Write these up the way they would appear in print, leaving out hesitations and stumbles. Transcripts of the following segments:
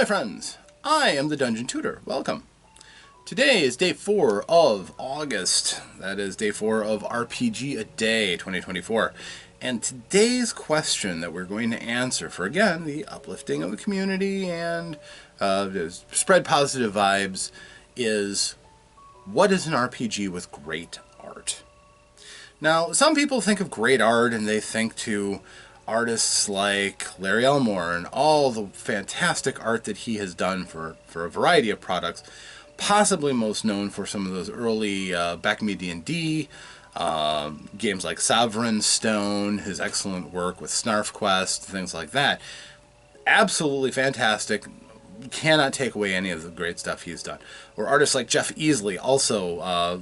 my friends, I am the Dungeon Tutor. Welcome. Today is day 4 of August. That is day 4 of RPGaDay 2024. And today's question that we're going to answer for, again, the uplifting of the community and spread positive vibes is, what is an RPG with great art? Now, some people think of great art and they think to artists like Larry Elmore and all the fantastic art that he has done for a variety of products, possibly most known for some of those early back in D&D games like Sovereign Stone, his excellent work with Snarf Quest, things like that. Absolutely fantastic. Cannot take away any of the great stuff he's done. Or artists like Jeff Easley, also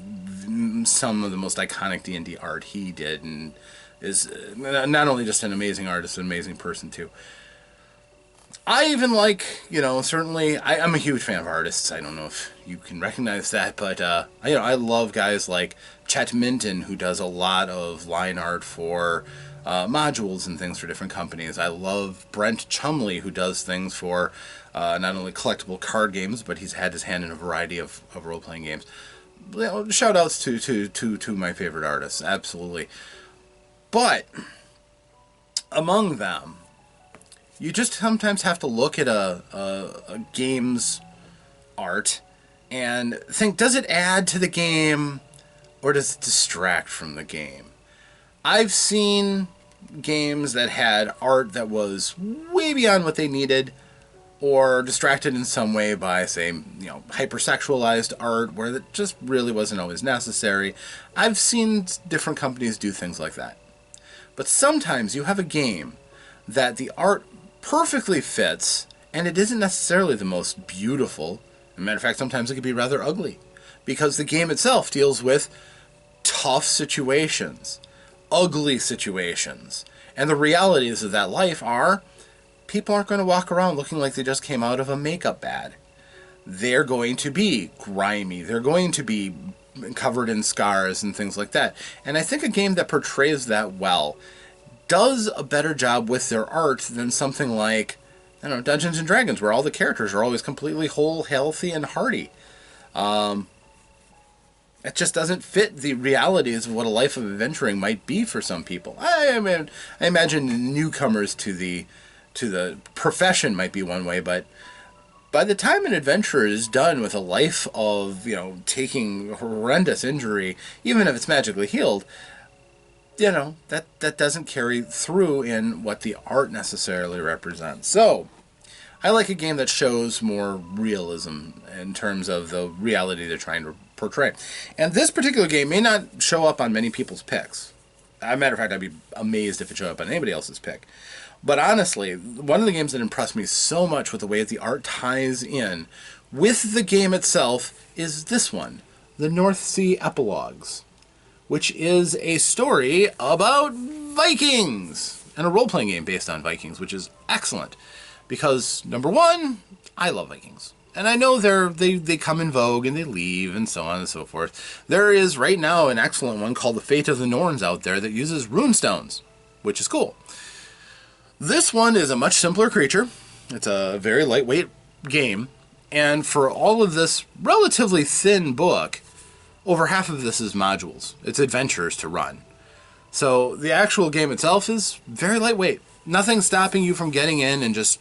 some of the most iconic D&D art he did, and is not only just an amazing artist, an amazing person too. I even like, certainly, I'm a huge fan of artists. I don't know if you can recognize that, but, I love guys like Chet Minton, who does a lot of line art for modules and things for different companies. I love Brent Chumley, who does things for not only collectible card games, but he's had his hand in a variety of role-playing games. Shout outs to my favorite artists, absolutely. But among them, you just sometimes have to look at a game's art and think, does it add to the game or does it distract from the game? I've seen games that had art that was way beyond what they needed or distracted in some way by, say, hypersexualized art where it just really wasn't always necessary. I've seen different companies do things like that. But sometimes you have a game that the art perfectly fits, and it isn't necessarily the most beautiful. As a matter of fact, sometimes it can be rather ugly, because the game itself deals with tough situations, ugly situations. And the realities of that life are, people aren't going to walk around looking like they just came out of a makeup bad. They're going to be grimy. They're going to be covered in scars and things like that. And I think a game that portrays that well does a better job with their art than something like, Dungeons and Dragons, where all the characters are always completely whole, healthy, and hearty. It just doesn't fit the realities of what a life of adventuring might be for some people. I imagine newcomers to the profession might be one way, but by the time an adventurer is done with a life of, taking horrendous injury, even if it's magically healed, that doesn't carry through in what the art necessarily represents. So, I like a game that shows more realism in terms of the reality they're trying to portray. And this particular game may not show up on many people's picks. As a matter of fact, I'd be amazed if it showed up on anybody else's pick. But honestly, one of the games that impressed me so much with the way that the art ties in with the game itself is this one, the North Sea Epilogues, which is a story about Vikings and a role-playing game based on Vikings, which is excellent. Because, number one, I love Vikings. And I know they come in vogue and they leave and so on and so forth. There is right now an excellent one called The Fate of the Norns out there that uses runestones, which is cool. This one is a much simpler creature. It's a very lightweight game. And for all of this relatively thin book, over half of this is modules. It's adventures to run. So the actual game itself is very lightweight. Nothing stopping you from getting in and just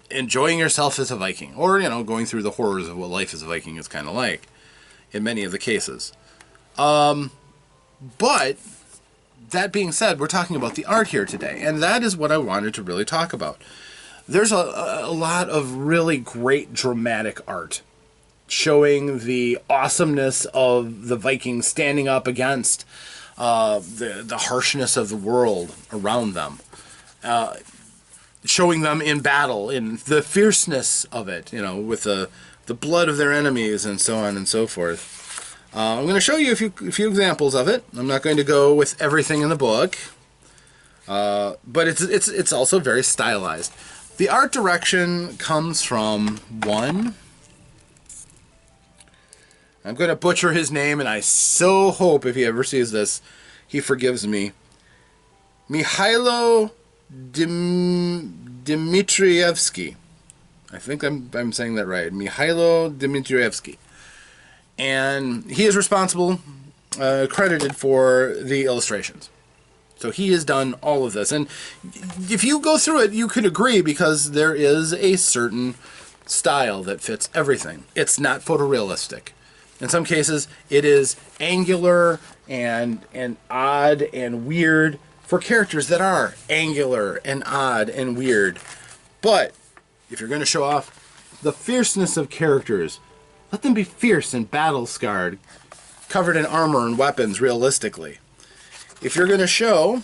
enjoying yourself as a Viking. Or, going through the horrors of what life as a Viking is kind of like in many of the cases. But that being said, we're talking about the art here today, and that is what I wanted to really talk about. There's a lot of really great dramatic art showing the awesomeness of the Vikings standing up against the harshness of the world around them, showing them in battle, in the fierceness of it, with the blood of their enemies and so on and so forth. I'm going to show you a few examples of it. I'm not going to go with everything in the book, but it's also very stylized. The art direction comes from one. I'm going to butcher his name, and I so hope if he ever sees this, he forgives me. Mihailo Dmitrievsky. I think I'm saying that right. Mihailo Dmitrievsky. And he is responsible, credited for the illustrations. So he has done all of this. And if you go through it, you could agree, because there is a certain style that fits everything. It's not photorealistic. In some cases, it is angular and odd and weird for characters that are angular and odd and weird. But if you're going to show off the fierceness of characters, let them be fierce and battle-scarred, covered in armor and weapons realistically. If you're going to show,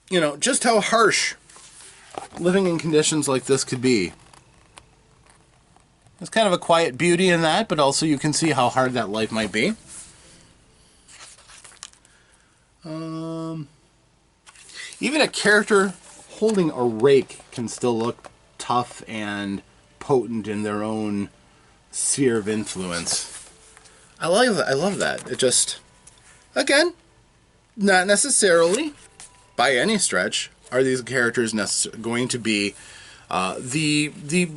you know, just how harsh living in conditions like this could be, there's kind of a quiet beauty in that, but also you can see how hard that life might be. Even a character holding a rake can still look tough and potent in their own sphere of influence. I like that. I love that. It just, again, not necessarily, by any stretch, are these characters going to be the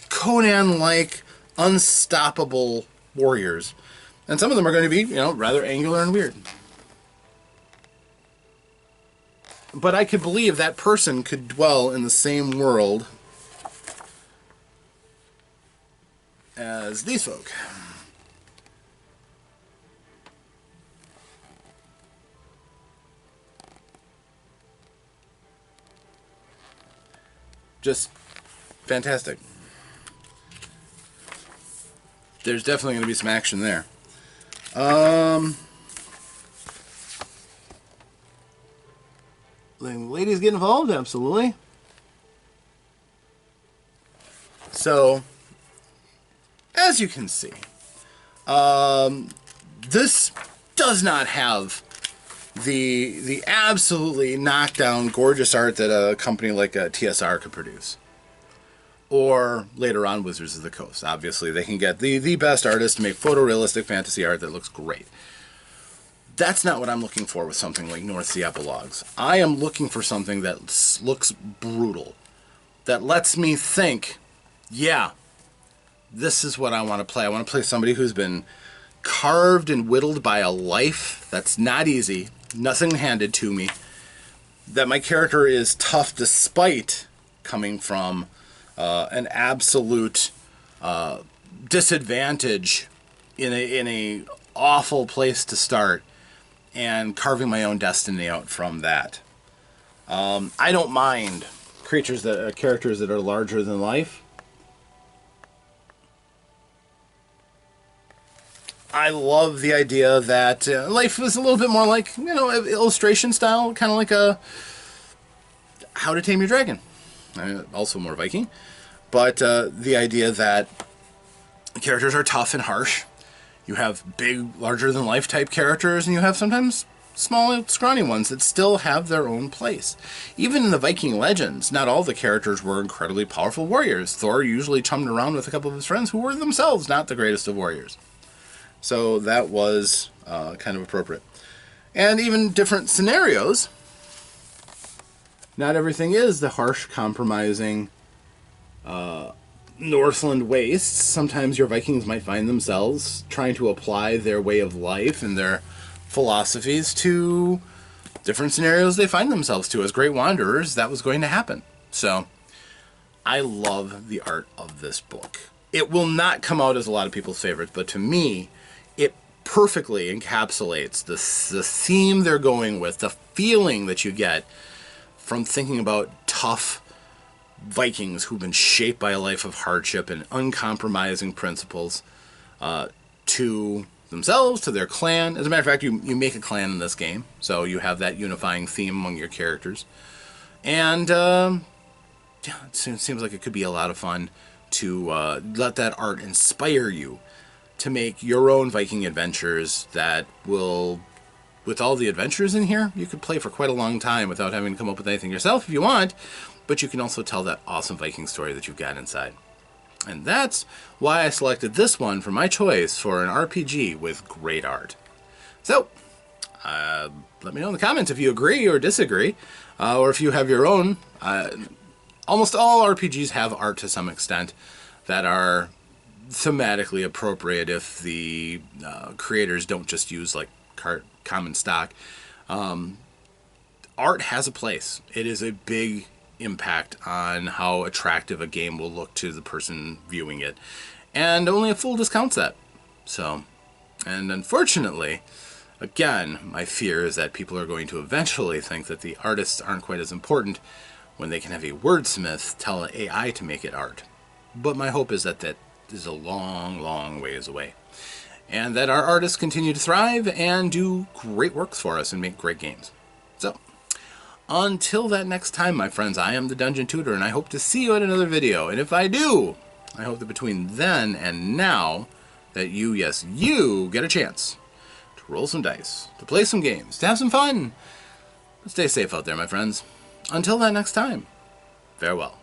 Conan-like unstoppable warriors. And some of them are going to be, you know, rather angular and weird. But I could believe that person could dwell in the same world as these folk. Just fantastic. There's definitely going to be some action there. Letting the ladies get involved? Absolutely. So, as you can see, this does not have the absolutely knockdown, gorgeous art that a company like TSR could produce. Or later on, Wizards of the Coast. Obviously, they can get the best artists to make photorealistic fantasy art that looks great. That's not what I'm looking for with something like North Sea Epilogues. I am looking for something that looks brutal, that lets me think, yeah, this is what I want to play. I want to play somebody who's been carved and whittled by a life that's not easy, nothing handed to me, that my character is tough despite coming from an absolute disadvantage in a awful place to start, and carving my own destiny out from that. I don't mind characters that are larger than life. I love the idea that life is a little bit more like, you know, illustration style, kind of like a How to Tame Your Dragon. Also more Viking. But the idea that characters are tough and harsh. You have big, larger-than-life type characters, and you have sometimes small, scrawny ones that still have their own place. Even in the Viking legends, not all the characters were incredibly powerful warriors. Thor usually chummed around with a couple of his friends who were themselves not the greatest of warriors. So that was kind of appropriate. And even different scenarios. Not everything is the harsh, compromising Northland wastes. Sometimes your Vikings might find themselves trying to apply their way of life and their philosophies to different scenarios they find themselves to. As great wanderers, that was going to happen. So, I love the art of this book. It will not come out as a lot of people's favorites, but to me, it perfectly encapsulates the theme they're going with, the feeling that you get from thinking about tough Vikings who've been shaped by a life of hardship and uncompromising principles to themselves, to their clan. As a matter of fact, you make a clan in this game, so you have that unifying theme among your characters. And yeah, it seems like it could be a lot of fun to let that art inspire you to make your own Viking adventures that will, with all the adventures in here, you could play for quite a long time without having to come up with anything yourself if you want. But you can also tell that awesome Viking story that you've got inside. And that's why I selected this one for my choice for an RPG with great art. So, let me know in the comments if you agree or disagree, or if you have your own almost all RPGs have art to some extent that are thematically appropriate if the creators don't just use like common stock. Art has a place. It is a big impact on how attractive a game will look to the person viewing it. And only a fool discounts that. So, and unfortunately, again, my fear is that people are going to eventually think that the artists aren't quite as important when they can have a wordsmith tell an AI to make it art. But my hope is that that is a long, long ways away. And that our artists continue to thrive and do great works for us and make great games. So, until that next time, my friends, I am the Dungeon Tutor, and I hope to see you in another video. And if I do, I hope that between then and now, that you, yes, you, get a chance to roll some dice, to play some games, to have some fun. But stay safe out there, my friends. Until that next time, farewell.